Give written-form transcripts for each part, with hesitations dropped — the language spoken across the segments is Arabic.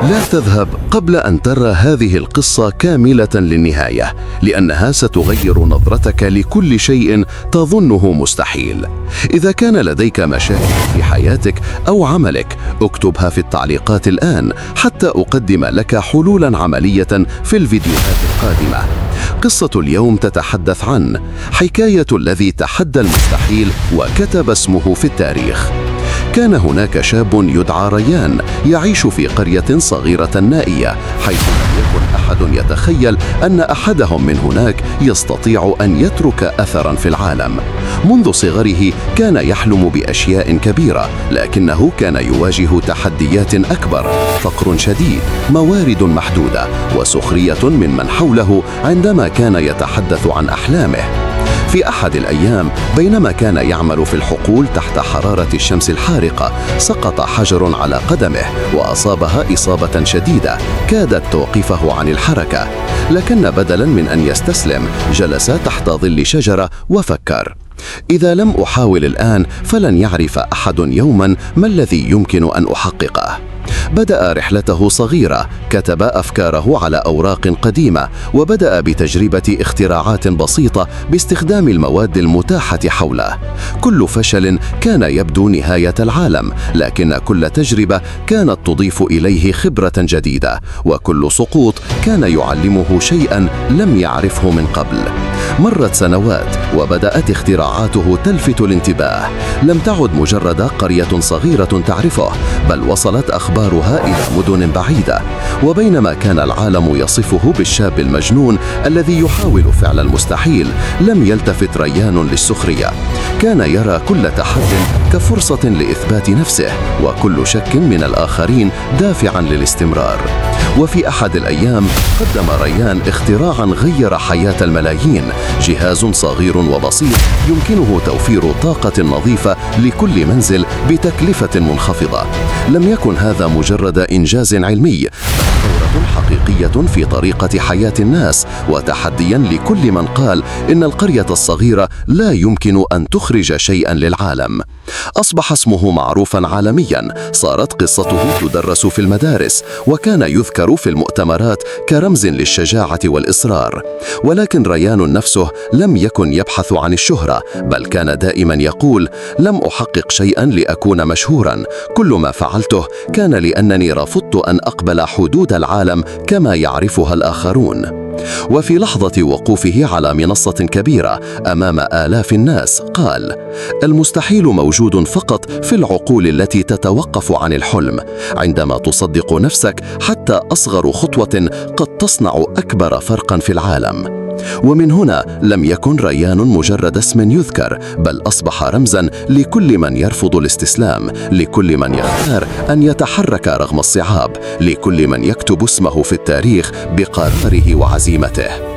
لا تذهب قبل أن ترى هذه القصة كاملة للنهاية، لأنها ستغير نظرتك لكل شيء تظنه مستحيل. إذا كان لديك مشاكل في حياتك أو عملك، اكتبها في التعليقات الآن حتى أقدم لك حلولا عملية في الفيديوهات القادمة. قصة اليوم تتحدث عن حكاية الذي تحدى المستحيل وكتب اسمه في التاريخ. كان هناك شاب يدعى ريان يعيش في قرية صغيرة نائية، حيث لم يكن أحد يتخيل أن أحدهم من هناك يستطيع أن يترك أثراً في العالم. منذ صغره كان يحلم بأشياء كبيرة، لكنه كان يواجه تحديات أكبر: فقر شديد، موارد محدودة، وسخرية من حوله عندما كان يتحدث عن أحلامه. في أحد الأيام بينما كان يعمل في الحقول تحت حرارة الشمس الحارقة، سقط حجر على قدمه وأصابها إصابة شديدة كادت توقفه عن الحركة، لكن بدلاً من أن يستسلم جلس تحت ظل شجرة وفكر: إذا لم أحاول الآن فلن يعرف أحد يوماً ما الذي يمكن أن أحققه. بدأ رحلته صغيرة، كتب أفكاره على أوراق قديمة، وبدأ بتجربة اختراعات بسيطة باستخدام المواد المتاحة حوله. كل فشل كان يبدو نهاية العالم، لكن كل تجربة كانت تضيف إليه خبرة جديدة، وكل سقوط كان يعلمه شيئاً لم يعرفه من قبل. مرت سنوات وبدأت اختراعاته تلفت الانتباه. لم تعد مجرد قرية صغيرة تعرفه، بل وصلت أخبارها إلى مدن بعيدة. وبينما كان العالم يصفه بالشاب المجنون الذي يحاول فعل المستحيل، لم يلتفت ريان للسخرية. كان يرى كل تحد كفرصة لإثبات نفسه، وكل شك من الآخرين دافعاً للاستمرار. وفي أحد الأيام قدم ريان اختراعاً غير حياة الملايين: جهاز صغير وبسيط يمكنه توفير طاقة نظيفة لكل منزل بتكلفة منخفضة. لم يكن هذا مجرد إنجاز علمي، بل ثورة حقيقية في طريقة حياة الناس، وتحدياً لكل من قال إن القرية الصغيرة لا يمكن أن تخرج شيئاً للعالم. أصبح اسمه معروفاً عالمياً، صارت قصته تدرس في المدارس، وكان يذكر في المؤتمرات كرمز للشجاعة والإصرار. ولكن ريان نفسه لم يكن يبحث عن الشهرة، بل كان دائماً يقول: لم أحقق شيئاً لأكون مشهوراً، كل ما فعلته كان لأنني رفضت أن أقبل حدود العالم كما يعرفها الآخرون. وفي لحظة وقوفه على منصة كبيرة أمام آلاف الناس قال: المستحيل موجود فقط في العقول التي تتوقف عن الحلم. عندما تصدق نفسك، حتى أصغر خطوة قد تصنع أكبر فرقاً في العالم. ومن هنا لم يكن ريان مجرد اسم يذكر، بل أصبح رمزاً لكل من يرفض الاستسلام، لكل من يختار أن يتحرك رغم الصعاب، لكل من يكتب اسمه في التاريخ بقراره وعزيمته.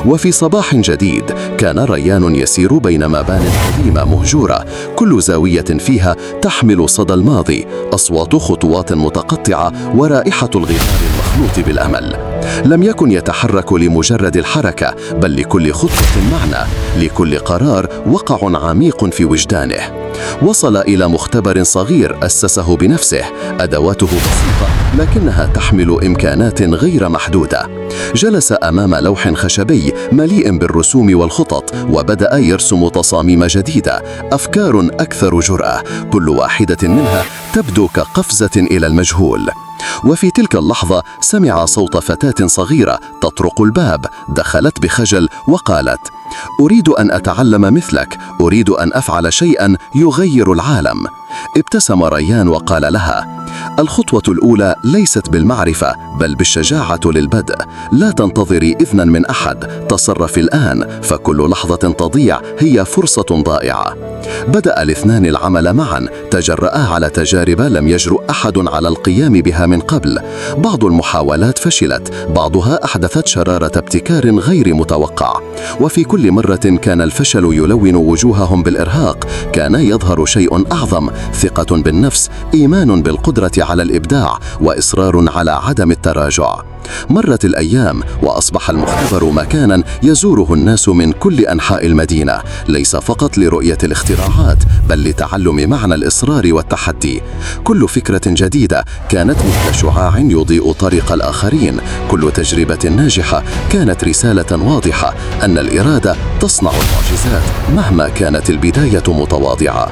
وفي صباح جديد كان ريان يسير بين مبان قديمة مهجورة، كل زاوية فيها تحمل صدى الماضي، أصوات خطوات متقطعة، ورائحة الغبار المخلوط بالأمل. لم يكن يتحرك لمجرد الحركة، بل لكل خطوة معنى، لكل قرار وقع عميق في وجدانه. وصل إلى مختبر صغير أسسه بنفسه، أدواته بسيطة لكنها تحمل إمكانات غير محدودة. جلس أمام لوح خشبي مليء بالرسوم والخطط، وبدأ يرسم تصاميم جديدة، أفكار أكثر جرأة، كل واحدة منها تبدو كقفزة إلى المجهول. وفي تلك اللحظة سمع صوت فتاة صغيرة تطرق الباب. دخلت بخجل وقالت: أريد أن أتعلم مثلك، أريد أن أفعل شيئاً يغير العالم. ابتسم ريان وقال لها: الخطوة الأولى ليست بالمعرفة، بل بالشجاعة للبدء. لا تنتظري إذناً من أحد، تصرفي الآن، فكل لحظة تضيع هي فرصة ضائعة. بدأ الاثنان العمل معاً، تجرأا على تجارب لم يجرؤ أحد على القيام بها من قبل. بعض المحاولات فشلت، بعضها أحدثت شرارة ابتكار غير متوقع، وفي كل مرة كان الفشل يلون وجوههم بالإرهاق. كان يظهر شيء أعظم: ثقة بالنفس، إيمان بالقدرة على الإبداع وإصرار على عدم التراجع. مرت الأيام وأصبح المختبر مكاناً يزوره الناس من كل أنحاء المدينة، ليس فقط لرؤية الاختراعات بل لتعلم معنى الإصرار والتحدي. كل فكرة جديدة كانت مثل شعاع يضيء طريق الآخرين، كل تجربة ناجحة كانت رسالة واضحة أن الإرادة تصنع المعجزات مهما كانت البداية متواضعة.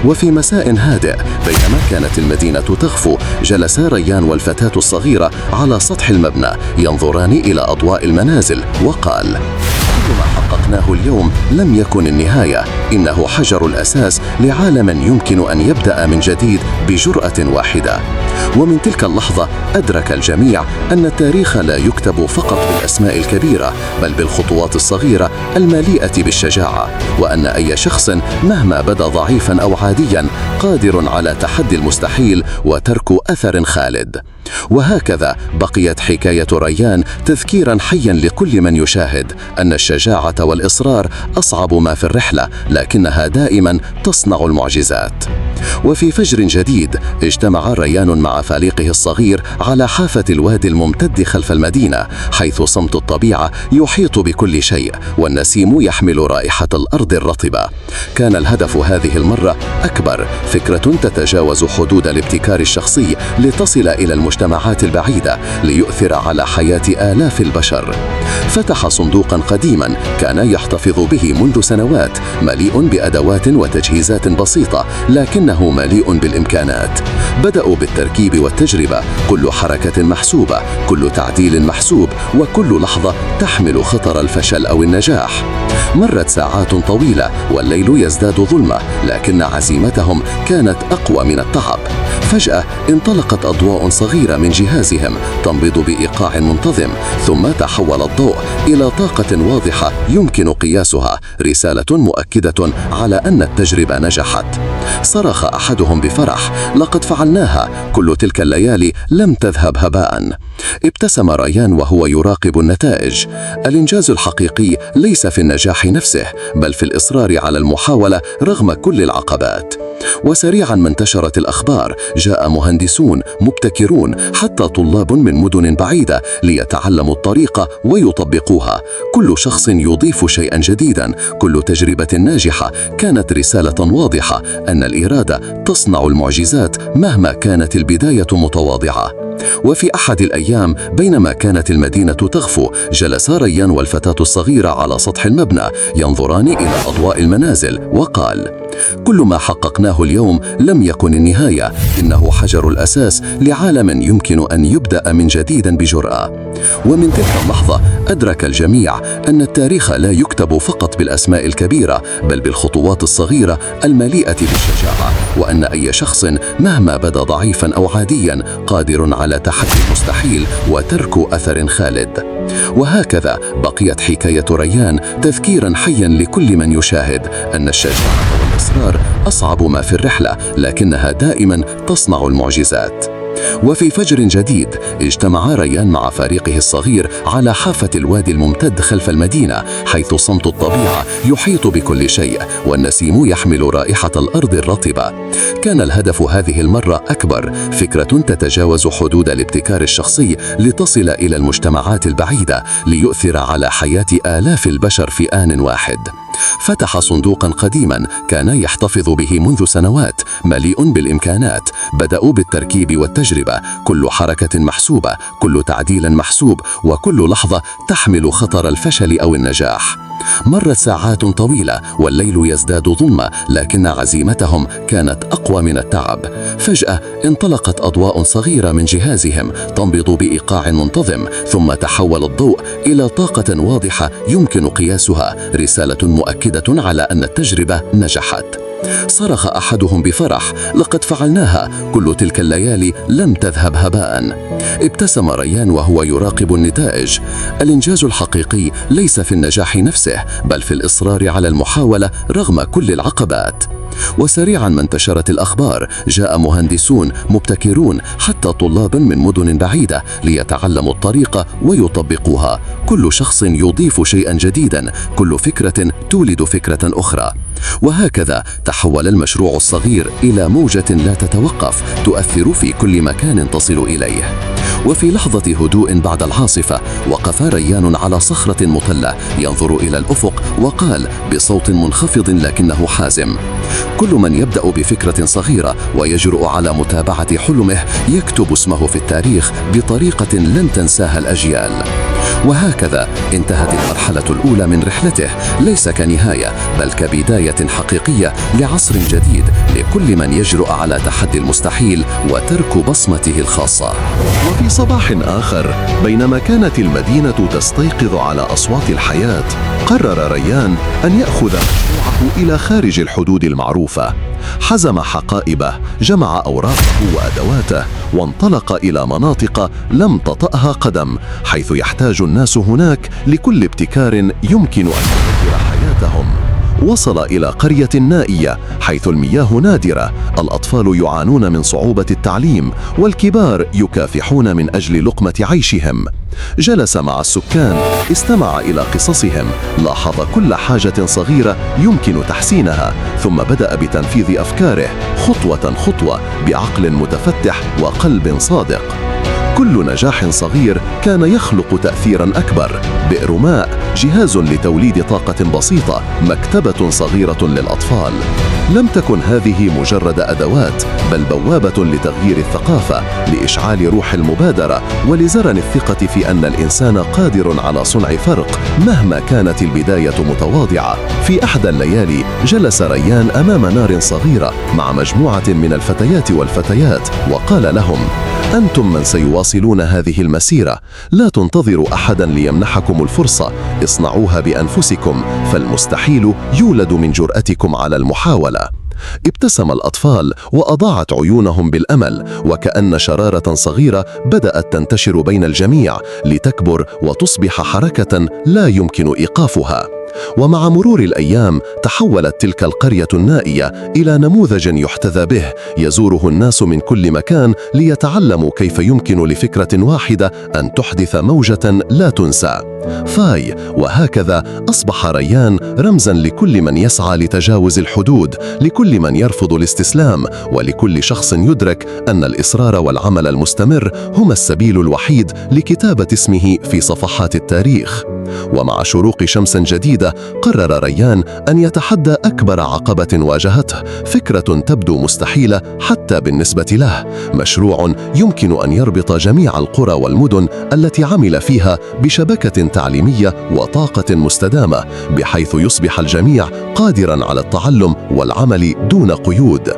وفي مساء هادئ بينما كانت المدينة تخفو، جلسا ريان والفتاة الصغيرة على سطح المبنى ينظران إلى أضواء المنازل، وقال: كل ما حققناه اليوم لم يكن النهاية، إنه حجر الأساس لعالم يمكن أن يبدأ من جديد بجرأة واحدة. ومن تلك اللحظة أدرك الجميع أن التاريخ لا يكتب فقط بالأسماء الكبيرة بل بالخطوات الصغيرة المليئة بالشجاعة، وأن أي شخص مهما بدا ضعيفا أو عاديا قادر على تحدي المستحيل وترك أثر خالد. وهكذا بقيت حكاية ريان تذكيرا حيا لكل من يشاهد أن الشجاعة والإصرار أصعب ما في الرحلة، لكنها دائما تصنع المعجزات. وفي فجر جديد اجتمع ريان مع فريقه الصغير على حافة الوادي الممتد خلف المدينة، حيث صمت الطبيعة يحيط بكل شيء والنسيم يحمل رائحة الأرض الرطبة. كان الهدف هذه المرة أكبر، فكرة تتجاوز حدود الابتكار الشخصي لتصل إلى المجتمعات البعيدة ليؤثر على حياة آلاف البشر. فتح صندوقا قديما كان يحتفظ به منذ سنوات، مليء بأدوات وتجهيزات بسيطة لكنه مليء بالإمكانات. بدأوا بالتركيب والتجربة، كل حركة محسوبة، كل تعديل محسوب، وكل لحظة تحمل خطر الفشل أو النجاح. مرت ساعات طويلة والليل يزداد ظلمة، لكن عزيمتهم كانت أقوى من التعب. فجأة انطلقت أضواء صغيرة من جهازهم تنبض بإيقاع منتظم، ثم تحول الضوء إلى طاقة واضحة يمكن قياسها، رسالة مؤكدة على أن التجربة نجحت. صرخ أحدهم بفرح: لقد فعلناها، كل تلك الليالي لم تذهب هباء. ابتسم ريان وهو يراقب النتائج. الإنجاز الحقيقي ليس في النجاح نفسه بل في الإصرار على المحاولة رغم كل العقبات. وسريعا ما انتشرت الأخبار، جاء مهندسون، مبتكرون، حتى طلاب من مدن بعيدة ليتعلموا الطريقة ويطبقوها. كل شخص يضيف شيئا جديدا، كل تجربة ناجحة كانت رسالة واضحة أن الإرادة تصنع المعجزات مهما كانت البداية متواضعة. وفي أحد الأيام بينما كانت المدينة تخفو، جلس ريان والفتاة الصغيرة على سطح المبنى ينظران إلى أضواء المنازل، وقال: كل ما حققناه اليوم لم يكن النهاية، إنه حجر الأساس لعالم يمكن أن يبدأ من جديد بجرأة. ومن تلك اللحظة أدرك الجميع أن التاريخ لا يكتب فقط بالأسماء الكبيرة بل بالخطوات الصغيرة المليئة بالشجاعة، وأن أي شخص مهما بدا ضعيفا أو عاديا قادر على تحدي المستحيل وترك أثر خالد. وهكذا بقيت حكاية ريان تذكيرا حيا لكل من يشاهد أن الشجاعة والإصرار أصعب ما في الرحلة، لكنها دائما تصنع المعجزات. وفي فجر جديد اجتمع ريان مع فريقه الصغير على حافة الوادي الممتد خلف المدينة، حيث صمت الطبيعة يحيط بكل شيء والنسيم يحمل رائحة الأرض الرطبة. كان الهدف هذه المرة أكبر، فكرة تتجاوز حدود الابتكار الشخصي لتصل إلى المجتمعات البعيدة ليؤثر على حياة آلاف البشر في آن واحد. فتح صندوقا قديما كان يحتفظ به منذ سنوات، مليء بالإمكانات. بدأوا بالتركيب والتجربة، كل حركة محسوبة، كل تعديل محسوب، وكل لحظة تحمل خطر الفشل أو النجاح. مرت ساعات طويلة والليل يزداد ظلمة، لكن عزيمتهم كانت أقوى من التعب. فجأة انطلقت أضواء صغيرة من جهازهم تنبض بإيقاع منتظم، ثم تحول الضوء إلى طاقة واضحة يمكن قياسها، رسالة مؤكدة على أن التجربة نجحت. صرخ أحدهم بفرح: لقد فعلناها، كل تلك الليالي لم تذهب هباء. ابتسم ريان وهو يراقب النتائج. الإنجاز الحقيقي ليس في النجاح نفسه بل في الإصرار على المحاولة رغم كل العقبات. وسريعا ما انتشرت الأخبار، جاء مهندسون مبتكرون حتى طلابا من مدن بعيدة ليتعلموا الطريقة ويطبقوها. كل شخص يضيف شيئا جديدا، كل فكرة تولد فكرة أخرى. وهكذا تحول المشروع الصغير إلى موجة لا تتوقف تؤثر في كل مكان تصل إليه. وفي لحظة هدوء بعد العاصفة وقف ريان على صخرة مطلة ينظر إلى الأفق وقال بصوت منخفض لكنه حازم: كل من يبدأ بفكرة صغيرة ويجرؤ على متابعة حلمه يكتب اسمه في التاريخ بطريقة لن تنساها الأجيال. وهكذا انتهت المرحلة الأولى من رحلته، ليس كنهاية بل كبداية حقيقية لعصر جديد لكل من يجرؤ على تحدي المستحيل وترك بصمته الخاصة. وفي صباح آخر بينما كانت المدينة تستيقظ على أصوات الحياة، قرر ريان أن يأخذ مشروعه إلى خارج الحدود المعروفة. حزم حقائبه، جمع أوراقه وأدواته، وانطلق إلى مناطق لم تطأها قدم، حيث يحتاج الناس هناك لكل ابتكار يمكن أن يغير حياتهم. وصل إلى قرية نائية حيث المياه نادرة، الأطفال يعانون من صعوبة التعليم، والكبار يكافحون من أجل لقمة عيشهم. جلس مع السكان، استمع إلى قصصهم، لاحظ كل حاجة صغيرة يمكن تحسينها، ثم بدأ بتنفيذ أفكاره خطوة خطوة بعقل متفتح وقلب صادق. كل نجاح صغير كان يخلق تأثيراً أكبر. بئر ماء، جهاز لتوليد طاقة بسيطة، مكتبة صغيرة للأطفال. لم تكن هذه مجرد أدوات، بل بوابة لتغيير الثقافة، لإشعال روح المبادرة، ولزرع الثقة في أن الإنسان قادر على صنع فرق مهما كانت البداية متواضعة. في أحدى الليالي جلس ريان أمام نار صغيرة مع مجموعة من الفتيات والفتيات، وقال لهم: أنتم من سيواصلون هذه المسيرة، لا تنتظروا أحداً ليمنحكم الفرصة، اصنعوها بأنفسكم، فالمستحيل يولد من جرأتكم على المحاولة. ابتسم الأطفال وأضاعت عيونهم بالأمل، وكأن شرارة صغيرة بدأت تنتشر بين الجميع لتكبر وتصبح حركة لا يمكن إيقافها. ومع مرور الأيام تحولت تلك القرية النائية إلى نموذج يحتذى به، يزوره الناس من كل مكان ليتعلموا كيف يمكن لفكرة واحدة أن تحدث موجة لا تنسى. فاي. وهكذا أصبح ريان رمزاً لكل من يسعى لتجاوز الحدود، لكل من يرفض الاستسلام، ولكل شخص يدرك أن الإصرار والعمل المستمر هما السبيل الوحيد لكتابة اسمه في صفحات التاريخ. ومع شروق شمس جديدة قرر ريان أن يتحدى أكبر عقبة واجهته، فكرة تبدو مستحيلة حتى بالنسبة له، مشروع يمكن أن يربط جميع القرى والمدن التي عمل فيها بشبكة تعليمية وطاقة مستدامة، بحيث يصبح الجميع قادراً على التعلم والعمل دون قيود.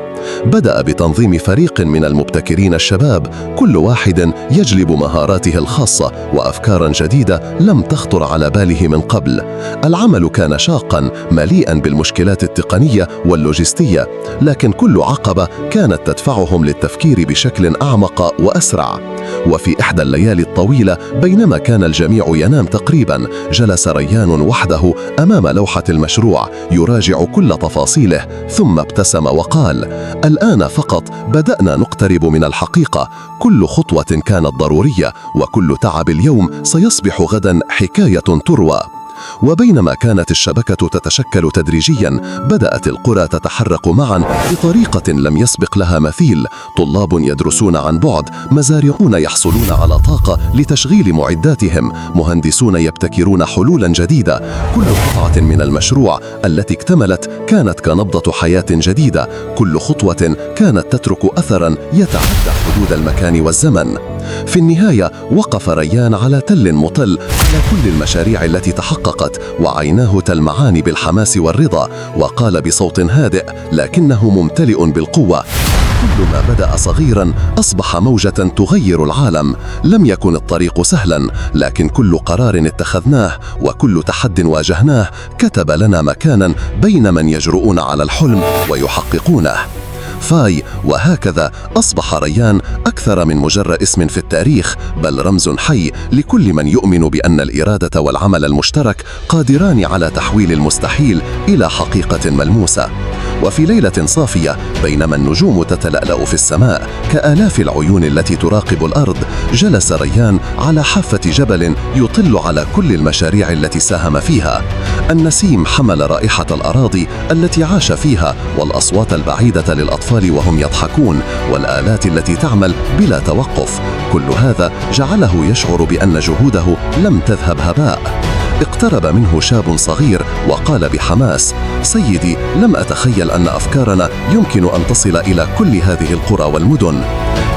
بدأ بتنظيم فريق من المبتكرين الشباب، كل واحد يجلب مهاراته الخاصة وأفكاراً جديدة لم تخطر على باله من قبل. العمل كان شاقاً، مليئاً بالمشكلات التقنية واللوجستية، لكن كل عقبة كانت تدفعهم للتفكير بشكل أعمق وأسرع. وفي إحدى الليالي الطويلة بينما كان الجميع ينام تقريباً، جلس ريان وحده أمام لوحة المشروع يراجع كل تفاصيله، ثم ابتسم وقال: الآن فقط بدأنا نقترب من الحقيقة، كل خطوة كانت ضرورية، وكل تعب اليوم سيصبح غداً حكاية تروى. وبينما كانت الشبكة تتشكل تدريجياً، بدأت القرى تتحرك معاً بطريقة لم يسبق لها مثيل، طلاب يدرسون عن بعد، مزارعون يحصلون على طاقة لتشغيل معداتهم، مهندسون يبتكرون حلولاً جديدة. كل قطعة من المشروع التي اكتملت كانت كنبضة حياة جديدة، كل خطوة كانت تترك أثراً يتعدى حدود المكان والزمن. في النهاية وقف ريان على تل مطل على كل المشاريع التي تحققت، وعيناه تلمعان بالحماس والرضا، وقال بصوت هادئ لكنه ممتلئ بالقوة: كل ما بدأ صغيراً أصبح موجة تغير العالم. لم يكن الطريق سهلاً، لكن كل قرار اتخذناه وكل تحد واجهناه كتب لنا مكاناً بين من يجرؤون على الحلم ويحققونه. فاي. وهكذا أصبح ريان أكثر من مجرد اسم في التاريخ، بل رمز حي لكل من يؤمن بأن الإرادة والعمل المشترك قادران على تحويل المستحيل إلى حقيقة ملموسة. وفي ليلة صافية بينما النجوم تتلألأ في السماء كآلاف العيون التي تراقب الأرض، جلس ريان على حافة جبل يطل على كل المشاريع التي ساهم فيها. النسيم حمل رائحة الأراضي التي عاش فيها، والأصوات البعيدة للأطفال وهم يضحكون، والآلات التي تعمل بلا توقف. كل هذا جعله يشعر بأن جهوده لم تذهب هباء. اقترب منه شاب صغير وقال بحماس: سيدي، لم أتخيل أن أفكارنا يمكن أن تصل إلى كل هذه القرى والمدن.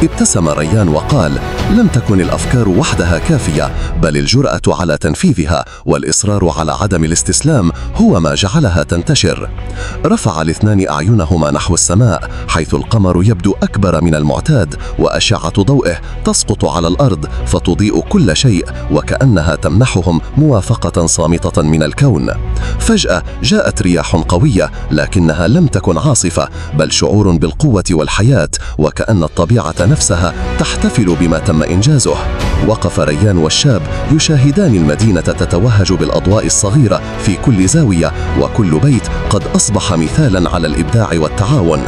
ابتسم ريان وقال: لم تكن الأفكار وحدها كافية، بل الجرأة على تنفيذها والإصرار على عدم الاستسلام هو ما جعلها تنتشر. رفع الاثنان أعينهما نحو السماء، حيث القمر يبدو أكبر من المعتاد، وأشعة ضوئه تسقط على الأرض فتضيء كل شيء، وكأنها تمنحهم موافقة صامتة من الكون. فجأة جاءت رياح قوية، لكنها لم تكن عاصفة، بل شعور بالقوة والحياة، وكأن الطبيعة نفسها تحتفل بما تم إنجازه. وقف ريان والشاب يشاهدان المدينة تتوهج بالأضواء الصغيرة في كل زاوية، وكل بيت قد أصبح مثالاً على الإبداع والتعاون.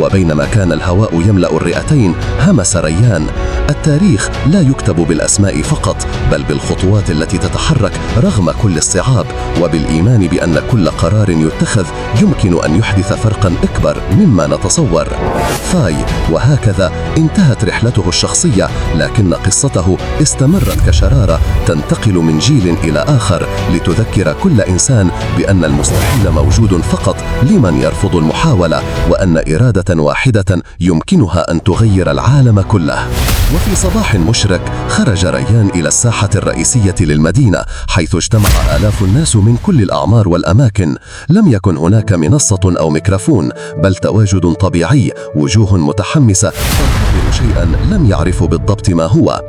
وبينما كان الهواء يملأ الرئتين، همس ريان: التاريخ لا يكتب بالأسماء فقط، بل بالخطوات التي تتحرك رغم كل الصعاب، وبالإيمان بأن كل قرار يتخذ يمكن أن يحدث فرقاً أكبر مما نتصور. فاي. وهكذا انتهت رحلته الشخصية، لكن قصته استمرت كشرارة تنتقل من جيل إلى آخر، لتذكر كل إنسان بأن المستحيل موجود فقط لمن يرفض المحاولة، وأن إرادة واحدة يمكنها أن تغير العالم كله. وفي صباح مشرق خرج ريان إلى الساحة الرئيسية للمدينة، حيث اجتمع آلاف الناس من كل الأعمار والأماكن. لم يكن هناك منصة أو ميكروفون، بل تواجد طبيعي، وجوه متحمسة تنتظر شيئا لم يعرفوا بالضبط ما هو.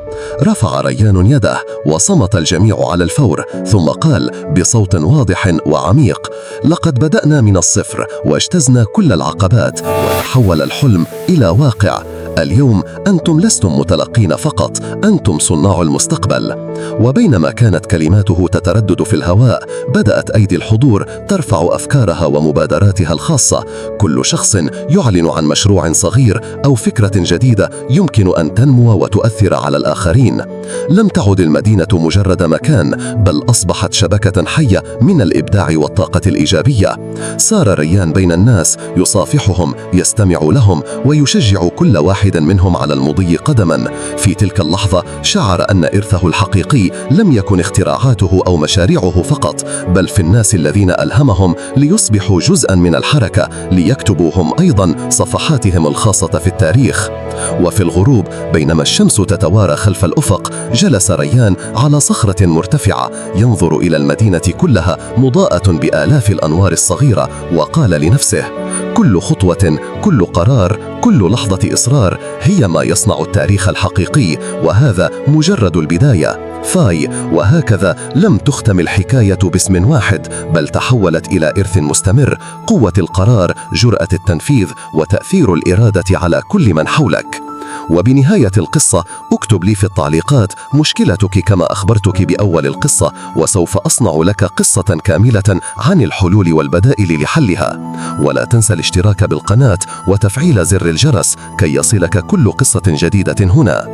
رفع ريان يده وصمت الجميع على الفور، ثم قال بصوت واضح وعميق: لقد بدأنا من الصفر واجتزنا كل العقبات، وتحول الحلم إلى واقع. اليوم أنتم لستم متلقين فقط، أنتم صناع المستقبل. وبينما كانت كلماته تتردد في الهواء، بدأت أيدي الحضور ترفع أفكارها ومبادراتها الخاصة، كل شخص يعلن عن مشروع صغير أو فكرة جديدة يمكن أن تنمو وتؤثر على الآخرين. لم تعد المدينة مجرد مكان، بل أصبحت شبكة حية من الإبداع والطاقة الإيجابية. سار ريان بين الناس يصافحهم، يستمع لهم، ويشجع كل واحد منهم على المضي قدما. في تلك اللحظة شعر أن إرثه الحقيقي لم يكن اختراعاته أو مشاريعه فقط، بل في الناس الذين ألهمهم ليصبحوا جزءا من الحركة، ليكتبوا هم أيضا صفحاتهم الخاصة في التاريخ. وفي الغروب بينما الشمس تتوارى خلف الأفق، جلس ريان على صخرة مرتفعة ينظر إلى المدينة كلها مضاءة بآلاف الأنوار الصغيرة، وقال لنفسه: كل خطوة، كل قرار، كل لحظة إصرار هي ما يصنع التاريخ الحقيقي، وهذا مجرد البداية. فاي. وهكذا لم تختم الحكاية باسم واحد، بل تحولت إلى إرث مستمر: قوة القرار، جرأة التنفيذ، وتأثير الإرادة على كل من حولك. وبنهاية القصة اكتب لي في التعليقات مشكلتك كما أخبرتك بأول القصة، وسوف أصنع لك قصة كاملة عن الحلول والبدائل لحلها. ولا تنسى الاشتراك بالقناة وتفعيل زر الجرس كي يصلك كل قصة جديدة هنا.